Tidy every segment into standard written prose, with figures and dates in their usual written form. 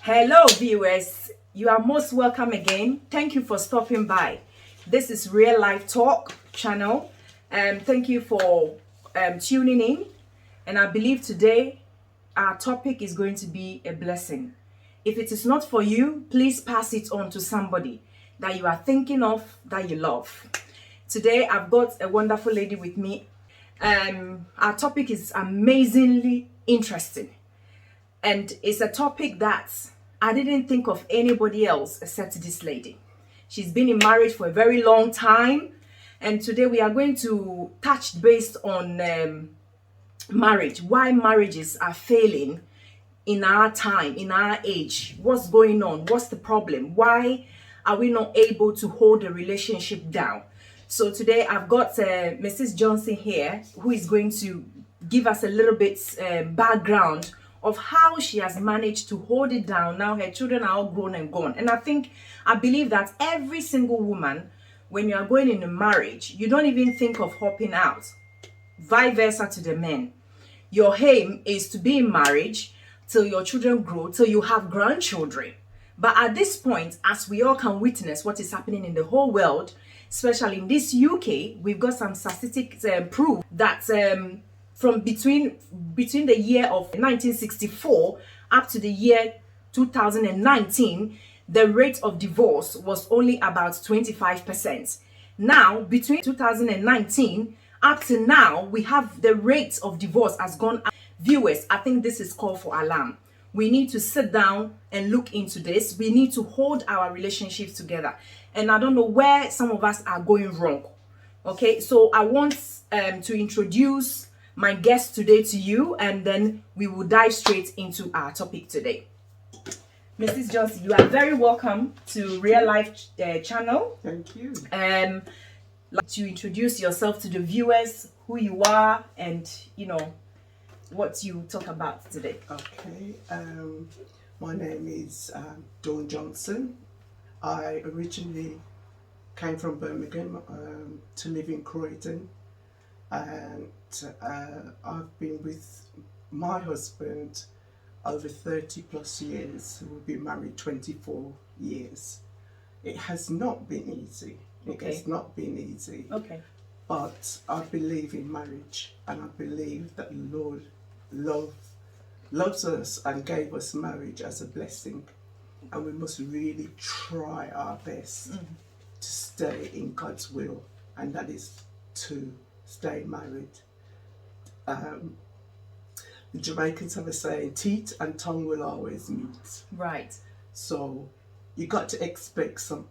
Hello, viewers. You are most welcome again. Thank you for stopping by. This is Real Life Talk channel. Thank you for tuning in. And I believe today our topic is going to be a blessing. If it is not for you, please pass it on to somebody that you are thinking of, that you love. Today, I've got a wonderful lady with me. Our topic is amazingly interesting. And it's a topic that I didn't think of anybody else except this lady. She's been in marriage for a very long time. And today we are going to touch based on marriage, why marriages are failing in our time, in our age. What's going on? What's the problem? Why are we not able to hold a relationship down? So today I've got Mrs. Johnson here, who is going to give us a little bit background of how she has managed to hold it down. Now her children are all grown and gone. And I believe that every single woman, when you are going in a marriage, you don't even think of hopping out. Vice versa to the men. Your aim is to be in marriage till your children grow, till you have grandchildren. But at this point, as we all can witness what is happening in the whole world, especially in this UK, we've got some statistics proof that from between the year of 1964 up to the year 2019, the rate of divorce was only about 25%. Now, between 2019 up to now, we have the rate of divorce has gone up. Viewers, I think this is call for alarm. We need to sit down and look into this. We need to hold our relationships together. And I don't know where some of us are going wrong. Okay, so I want to introduce my guest today to you, and then we will dive straight into our topic today. Mrs. Johnson, you are very welcome to Real Life channel. Thank you. Like to introduce yourself to the viewers, who you are, and what you talk about today. Okay. My name is Dawn Johnson. I originally came from Birmingham to live in Croydon, and I've been with my husband over 30 plus years. We've been married 24 years. It has not been easy. It has not been easy. Okay. But I believe in marriage, and I believe that the Lord loves us and gave us marriage as a blessing. And we must really try our best to stay in God's will, and that is to stay married. The Jamaicans have a saying, teeth and tongue will always meet. Right. So you got to expect some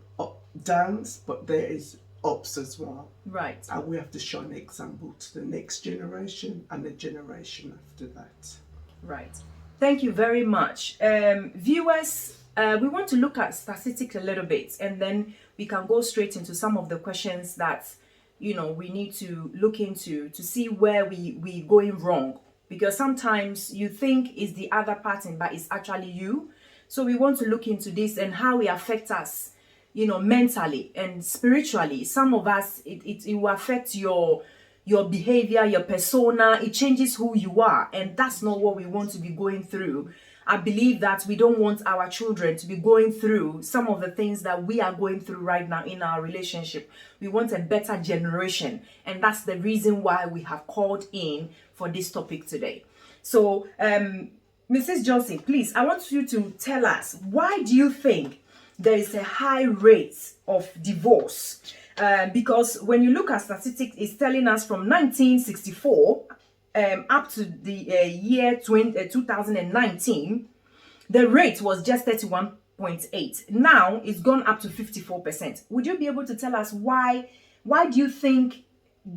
downs, but there is ups as well. Right. And we have to show an example to the next generation and the generation after that. Right. Thank you very much. Viewers, we want to look at statistics a little bit, and then we can go straight into some of the questions that we need to look into to see where we going wrong, because sometimes you think it's the other person, but it's actually you. So we want to look into this and how it affects us, mentally and spiritually. Some of us, it will affect your behavior, your persona. It changes who you are, and that's not what we want to be going through. I believe that we don't want our children to be going through some of the things that we are going through right now in our relationship. We want a better generation, and that's the reason why we have called in for this topic today. So, Mrs. Johnson, please, I want you to tell us, why do you think there is a high rate of divorce? Because when you look at statistics, it's telling us from 1964 up to the year 2019, the rate was just 31.8. Now it's gone up to 54%. Would you be able to tell us why do you think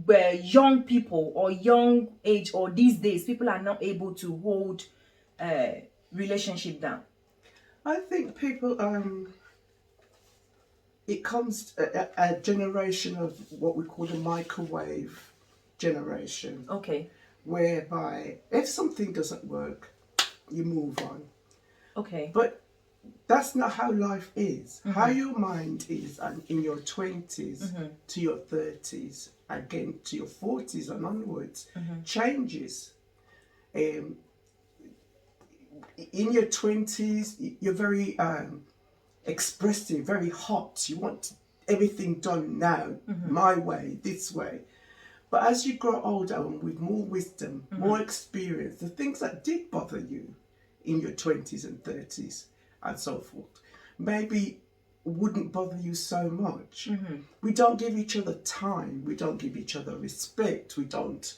young people or young age or these days people are not able to hold relationship down? I think people, it comes a generation of what we call the microwave generation. Okay. Whereby if something doesn't work, you move on. Okay. But that's not how life is. How your mind is and in your 20s to your 30s, again to your 40s and onwards, changes. In your 20s, you're very expressive, very hot. You want everything done now, my way, this way. But as you grow older and with more wisdom, more experience, the things that did bother you in your 20s and 30s and so forth, maybe wouldn't bother you so much. We don't give each other time. We don't give each other respect. We don't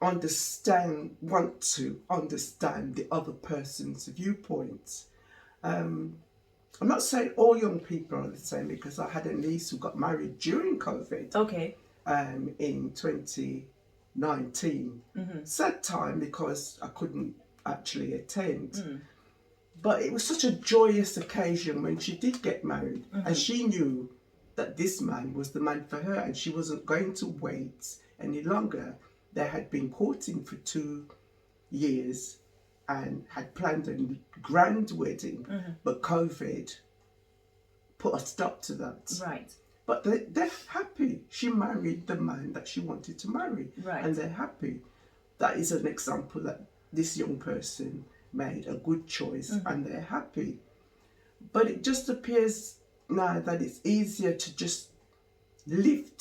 want to understand the other person's viewpoints. I'm not saying all young people are the same, because I had a niece who got married during COVID. Okay. In 2019. Sad time because I couldn't actually attend. But it was such a joyous occasion when she did get married, and she knew that this man was the man for her, and she wasn't going to wait any longer. They had been courting for 2 years and had planned a grand wedding, but COVID put a stop to that. Right. But they're happy. She married the man that she wanted to marry. Right. And they're happy. That is an example that this young person made a good choice, and they're happy. But it just appears now that it's easier to just live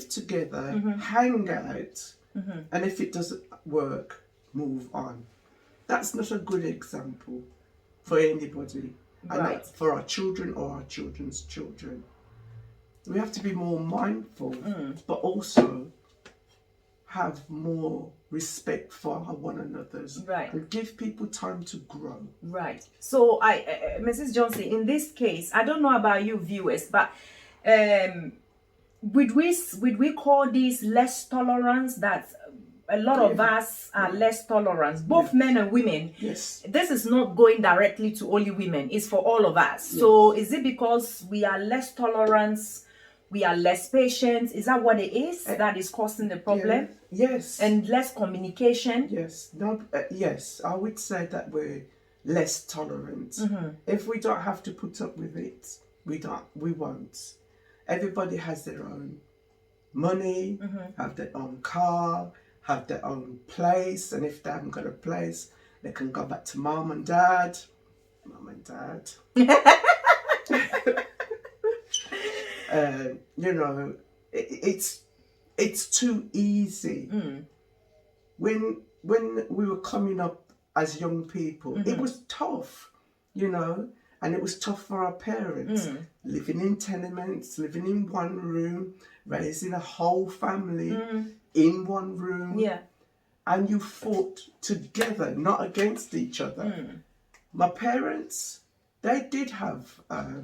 together, hang out, and if it doesn't work, move on. That's not a good example for anybody. And Right. not for our children or our children's children. We have to be more mindful, but also have more respect for one another's, Right. and give people time to grow. Right. So, Mrs. Johnson, in this case, I don't know about you viewers, but would we call this less tolerance? That a lot of us are less tolerant, both men and women. Yes. This is not going directly to only women, it's for all of us. Yes. So is it because we are less tolerant, we are less patient? Is that what it is that is causing the problem? Yes. And less communication? Yes. No. Yes. I would say that we're less tolerant. If we don't have to put up with it, we won't. Everybody has their own money, have their own car, have their own place, and if they haven't got a place, they can go back to mom and dad. You know, it's too easy. When we were coming up as young people, it was tough, you know, and it was tough for our parents. Living in tenements, living in one room, raising a whole family in one room. Yeah. And you fought together, not against each other. My parents, they did have a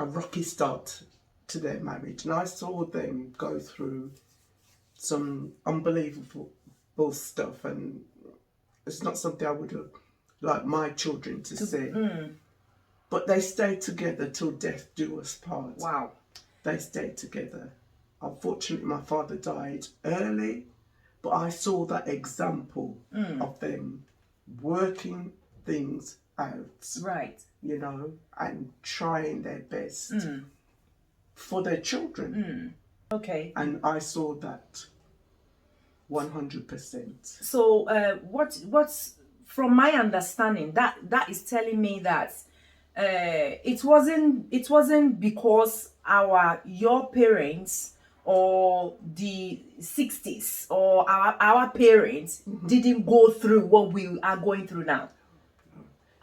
rocky start to their marriage, and I saw them go through some unbelievable stuff, and it's not something I would have liked my children to see. But they stayed together till death do us part. Wow. They stayed together. Unfortunately, my father died early, but I saw that example of them working things out. Right. You know, and trying their best for their children. Okay. And I saw that 100%. So what's from my understanding, that is telling me that it wasn't because your parents or the 60s or our parents didn't go through what we are going through now.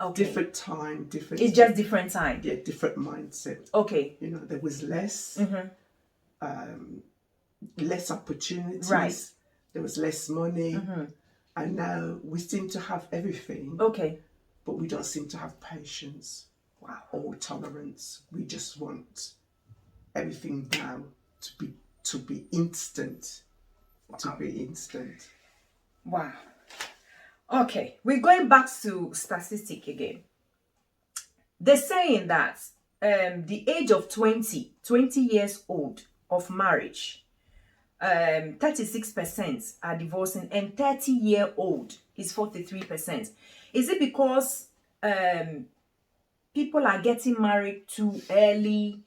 Okay. Different time, different. It's just different time. Yeah, different mindset. Okay. You know, there was less opportunities. Right. There was less money, and now we seem to have everything. Okay. But we don't seem to have patience. Wow. Or tolerance. We just want everything now to be instant. Wow. To be instant. Wow. Okay, we're going back to statistic again. They're saying that the age of 20 years old of marriage, 36% are divorcing, and 30-year-old is 43%. Is it because people are getting married too early.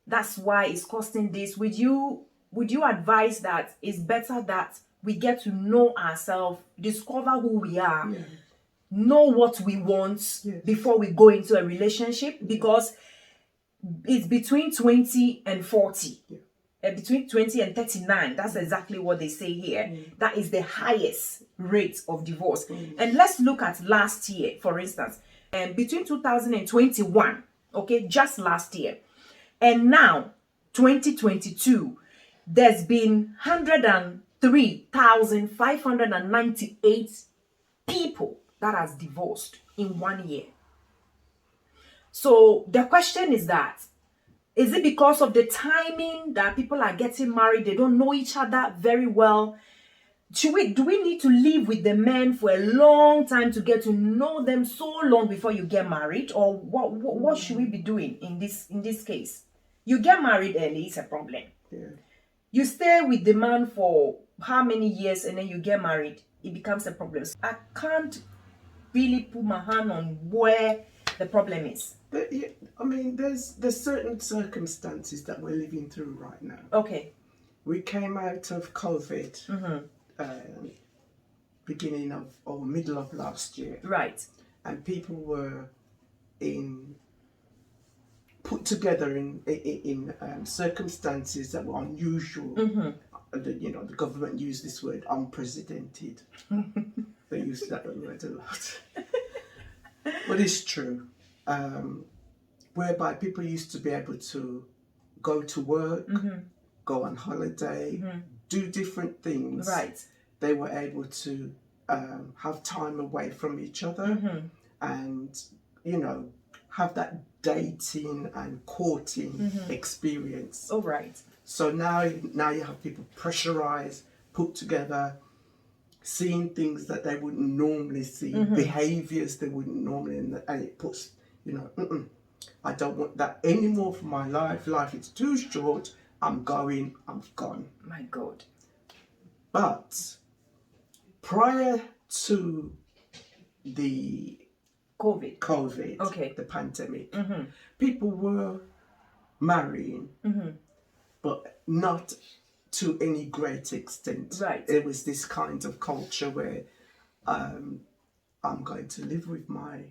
That's why it's costing this. Would you advise that it's better that we get to know ourselves, discover who we are, Yeah. know what we want Yes. before we go into a relationship? Because it's between 20 and 40. Yeah. Between 20 and 39. That's exactly what they say here. That is the highest rate of divorce. And let's look at last year, for instance. Between 2021, okay, just last year, and now 2022, there's been 103,598 people that has divorced in 1 year. So the question is that, is it because of the timing that people are getting married? They don't know each other very well. Do we need to live with the men for a long time to get to know them so long before you get married? Or what should we be doing in this case? You get married early, it's a problem. Yeah. You stay with the man for how many years and then you get married, it becomes a problem. So I can't really put my hand on where the problem is. But yeah, I mean, there's certain circumstances that we're living through right now. Okay. We came out of COVID beginning of or middle of last year, Right. and people were put together in circumstances that were unusual. The government used this word, unprecedented. They use that word a lot, but it's true. Whereby people used to be able to go to work, go on holiday, do different things. Right. They were able to have time away from each other and, have that dating and courting experience. All right. So now you have people pressurized, put together, seeing things that they wouldn't normally see, behaviors they wouldn't normally, and it puts, I don't want that anymore for my life. Life is too short. I'm gone. My God. But prior to the COVID, Okay. the pandemic, people were marrying, but not to any great extent. Right. It was this kind of culture where I'm going to live with my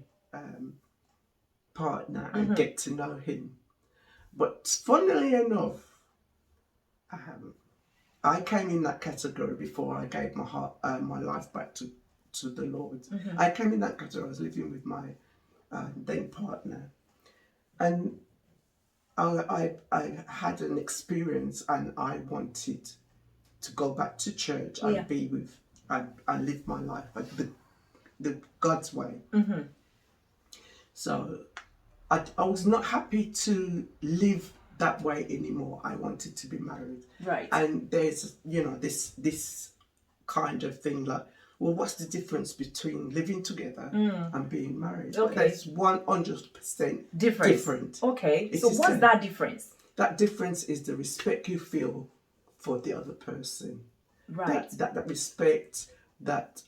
partner and get to know him. But funnily enough, I came in that category before I gave my heart, my life back to the Lord. I came in that category. I was living with my then partner, and I had an experience, and I wanted to go back to church and be with and live my life, but the God's way. So I was not happy to live that way anymore. I wanted to be married. Right. And there's, this kind of thing like, well, what's the difference between living together and being married? Okay. That's 100% different. Okay. It's So the what's same. that difference? That difference is the respect you feel for the other person. Right. That respect that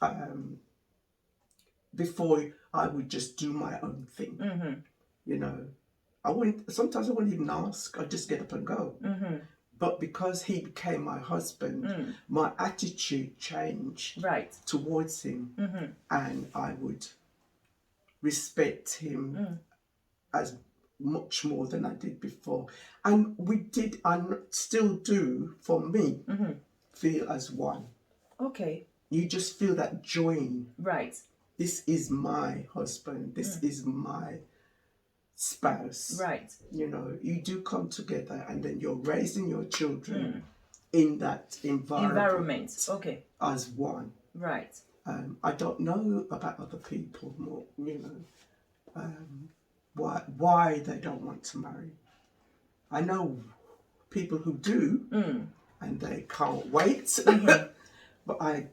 before I would just do my own thing. Sometimes I wouldn't even ask. I'd just get up and go. But because he became my husband, my attitude changed towards him, and I would respect him as much more than I did before. And still do, for me, feel as one. Okay. You just feel that join. Right. This is my husband. This is my spouse. Right. You do come together, and then you're raising your children in that environment. Okay. As one. Right. I don't know about other people more, why they don't want to marry. I know people who do, and they can't wait, but I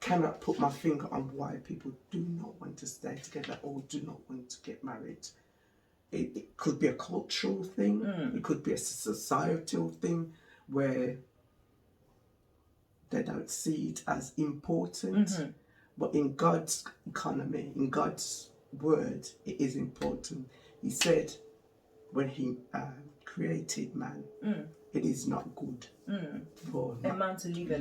cannot put my finger on why people do not want to stay together or do not want to get married. It could be a cultural thing, it could be a societal thing where they don't see it as important. But in God's economy, in God's word, it is important. He said when he created man, it is not good for A man to live